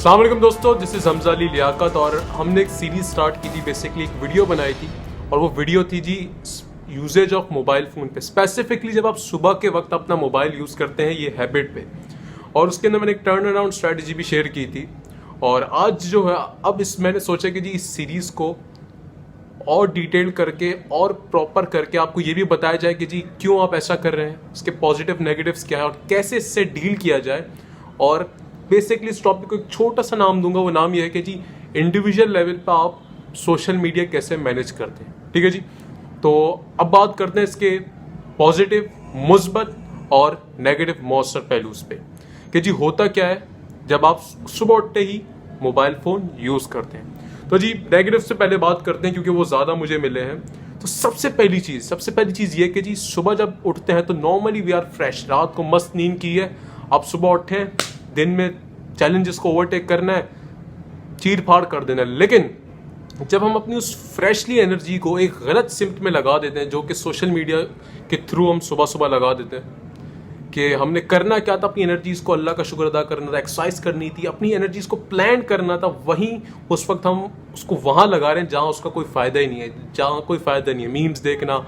अस्सलाम वालेकुम दोस्तों, दिस इज़ हमजा अली लियाकत और हमने एक सीरीज स्टार्ट की थी। बेसिकली एक वीडियो बनाई थी और वो वीडियो थी जी यूजेज ऑफ मोबाइल फ़ोन पे। स्पेसिफिकली जब आप सुबह के वक्त अपना मोबाइल यूज़ करते हैं ये हैबिट पे, और उसके अंदर मैंने एक टर्न अराउंड स्ट्रैटेजी भी शेयर की थी। और आज जो है अब मैंने सोचा कि जी इस सीरीज़ को और डिटेल करके और प्रॉपर करके आपको ये भी बताया जाए कि जी क्यों आप ऐसा कर रहे हैं, उसके पॉजिटिव नेगेटिव्स क्या है और कैसे इससे डील किया जाए। और बेसिकली इस टॉपिक को एक छोटा सा नाम दूंगा, वो नाम ये है कि जी इंडिविजुअल लेवल पर आप सोशल मीडिया कैसे मैनेज करते हैं। ठीक है जी, तो अब बात करते हैं इसके पॉजिटिव, मुस्बत और नेगेटिव मौसर पहलूज पे कि जी होता क्या है जब आप सुबह उठते ही मोबाइल फ़ोन यूज़ करते हैं। तो जी नेगेटिव से पहले बात करते हैं क्योंकि वो ज़्यादा मुझे मिले हैं। तो सबसे पहली चीज़ ये कि जी सुबह जब उठते हैं तो नॉर्मली वी आर फ्रेश, रात को मस्त नींद की है, आप सुबह उठे, दिन में चैलेंजेस को ओवरटेक करना है, चीर फाड़ कर देना है। लेकिन जब हम अपनी उस फ्रेशली एनर्जी को एक गलत सिमत में लगा देते हैं, जो कि सोशल मीडिया के थ्रू हम सुबह सुबह लगा देते हैं कि हमने करना क्या था, अपनी एनर्जीज को अल्लाह का शुक्र अदा करना था, एक्सरसाइज करनी थी, अपनी एनर्जीज को प्लान करना था, वहीं उस वक्त हम उसको वहाँ लगा रहे हैं जहाँ उसका कोई फ़ायदा ही नहीं है, जहाँ कोई फ़ायदा नहीं है। मीम्स देखना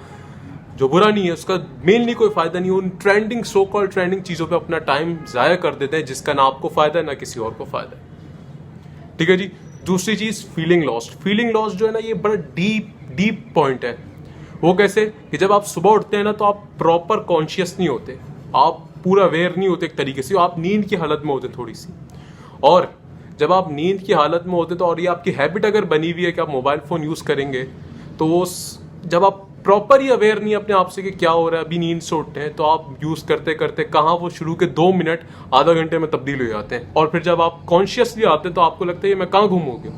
जो बुरा नहीं है, उसका मेनली कोई फ़ायदा नहीं है। उन ट्रेंडिंग, सो कॉल्ड ट्रेंडिंग चीज़ों पे अपना टाइम ज़ाया कर देते हैं जिसका ना आपको फ़ायदा है ना किसी और को फ़ायदा है। ठीक है जी। दूसरी चीज़ फीलिंग लॉस्ट जो है ना, ये बड़ा डीप पॉइंट है। वो कैसे कि जब आप सुबह उठते हैं ना तो आप प्रॉपर कॉन्शियस नहीं होते, आप पूरा अवेयर नहीं होते एक तरीके से, आप नींद की हालत में होते थोड़ी सी। और जब आप नींद की हालत में होते तो और ये आपकी हैबिट अगर बनी हुई है कि आप मोबाइल फ़ोन यूज़ करेंगे, तो वो जब आप प्रॉपर ही अवेयर नहीं अपने आप से कि क्या हो रहा है, अभी नींद से उठते हैं, तो आप यूज़ करते करते कहाँ वो शुरू के 2 मिनट आधा घंटे में तब्दील हो जाते हैं। और फिर जब आप कॉन्शियसली आते हैं तो आपको लगता है ये मैं कहाँ घूम हो गया,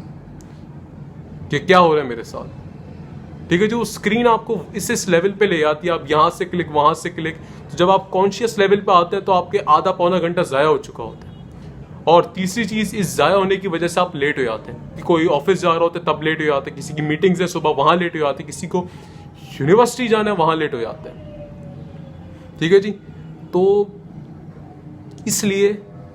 कि क्या हो रहा है मेरे साथ। ठीक है, जो स्क्रीन आपको इस लेवल पे ले जाती है, आप यहाँ से क्लिक वहाँ से क्लिक, तो जब आप कॉन्शियस लेवल पे आते हैं तो आपके आधा पौना घंटा ज़ाया हो चुका होता है। और तीसरी चीज़, इस ज़ाया होने की वजह से आप लेट हो जाते हैं। कि कोई ऑफिस जा रहा होता है तब लेट हो जाते हैं, किसी की मीटिंग्स है सुबह वहाँ लेट हो जाते हैं, किसी को यूनिवर्सिटी जाना है वहाँ लेट हो जाता है। ठीक है जी, तो इसलिए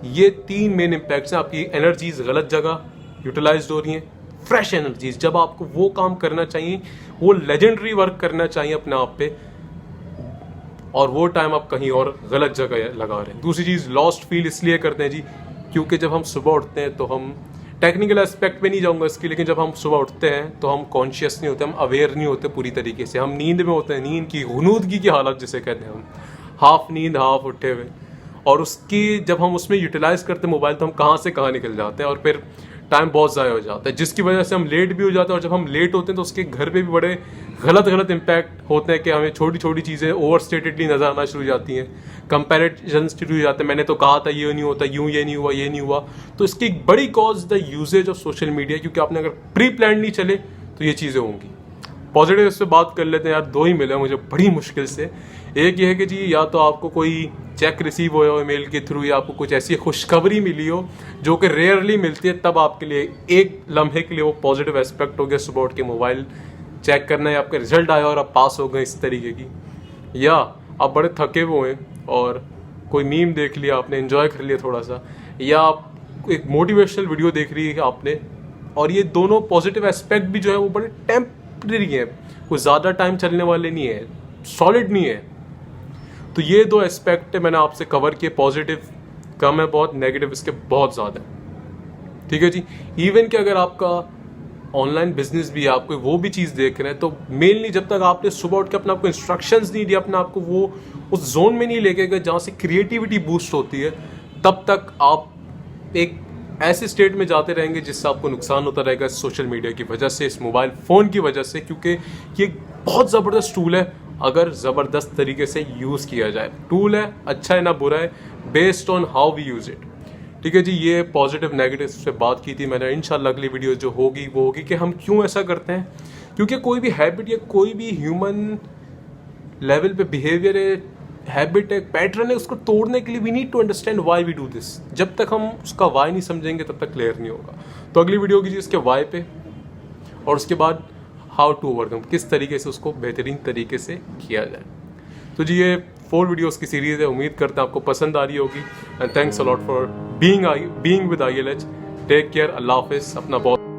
ये 3 मेन इम्पैक्ट्स हैं। आपकी एनर्जीज गलत जगह यूटिलाइज हो रही हैं, फ्रेश एनर्जीज जब आपको वो काम करना चाहिए, वो लेजेंडरी वर्क करना चाहिए अपने आप पे, और वो टाइम आप कहीं और गलत जगह लगा रहे हैं। दूसरी चीज़, लॉस्ट फील इसलिए करते हैं जी क्योंकि जब हम सुबह उठते हैं तो हम टेक्निकल एस्पेक्ट पे नहीं जाऊंगा इसकी, लेकिन जब हम सुबह उठते हैं तो हम कॉन्शियस नहीं होते, हम अवेयर नहीं होते पूरी तरीके से, हम नींद में होते हैं, नींद की गुनूदगी की हालत जिसे कहते हैं हम, हाफ नींद हाफ उठे हुए। और उसकी जब हम उसमें यूटिलाइज करते हैं मोबाइल, तो हम कहाँ से कहाँ निकल जाते हैं और फिर टाइम बहुत ज़्यादा हो जाता है, जिसकी वजह से हम लेट भी हो जाते हैं। और जब हम लेट होते हैं तो उसके घर पे भी बड़े गलत इम्पैक्ट होते हैं कि हमें छोटी छोटी चीज़ें ओवर स्टेटेडली नजर आना शुरू हो जाती हैं, कंपैरिजन शुरू हो जाते हैं, मैंने तो कहा था ये नहीं होता, यूँ ये नहीं हुआ, ये नहीं हुआ। तो इसकी एक बड़ी cause the uses of social media, क्योंकि आपने अगर प्री प्लान नहीं चले तो ये चीज़ें होंगी। पॉजिटिव से बात कर लेते हैं यार, 2 ही मिले मुझे बड़ी मुश्किल से। एक ये है कि जी या तो आपको कोई चेक रिसीव हो ईमेल के थ्रू, या आपको कुछ ऐसी खुशखबरी मिली हो जो कि रेयरली मिलती है, तब आपके लिए एक लम्हे के लिए वो पॉजिटिव एस्पेक्ट हो गया सुबह उठ के मोबाइल चेक करना है, आपका रिजल्ट आया और आप पास हो गए इस तरीके की। या आप बड़े थके हुए हैं और कोई मीम देख लिया आपने, एंजॉय कर लिया थोड़ा सा, या आप एक मोटिवेशनल वीडियो देख रही है आपने। और ये दोनों पॉजिटिव एस्पेक्ट भी जो है वो बड़े टेम्परेरी हैं, कोई ज़्यादा टाइम चलने वाले नहीं है, सॉलिड नहीं है। तो ये 2 एस्पेक्ट मैंने आपसे कवर किए। पॉजिटिव कम है बहुत, नेगेटिव इसके बहुत ज़्यादा है। ठीक है जी। इवन कि अगर आपका ऑनलाइन बिजनेस भी है, आप कोई वो भी चीज़ देख रहे हैं, तो मेनली जब तक आपने सुबह उठ के अपने आपको इंस्ट्रक्शंस नहीं दिया, अपने आपको वो उस जोन में नहीं लेके गए जहाँ से क्रिएटिविटी बूस्ट होती है, तब तक आप एक ऐसे स्टेट में जाते रहेंगे जिससे आपको नुकसान होता रहेगा इस सोशल मीडिया की वजह से, इस मोबाइल फ़ोन की वजह से। क्योंकि ये बहुत ज़बरदस्त टूल है अगर ज़बरदस्त तरीके से यूज़ किया जाए। टूल है, अच्छा है ना बुरा है, based on how we use it. ठीक है जी, ये पॉजिटिव नेगेटिव से बात की थी मैंने। इंशाल्लाह अगली वीडियो जो होगी वो होगी कि हम क्यों ऐसा करते हैं। क्योंकि कोई भी हैबिट या कोई भी ह्यूमन लेवल पे बिहेवियर है, हैबिट है, पैटर्न है, उसको तोड़ने के लिए we need to understand why we do this. जब तक हम उसका वाई नहीं समझेंगे तब तक क्लियर नहीं होगा। तो अगली वीडियो होगी जी इसके वाई पे, और उसके बाद हाउ टू ओवरकम, किस तरीके से उसको बेहतरीन तरीके से किया जाए। तो जी ये 4 वीडियोस की सीरीज़ है, उम्मीद करते हैं आपको पसंद आ रही होगी। And thanks a lot for being with ILH। Take care, अल्लाह हाफिज़, अपना बहुत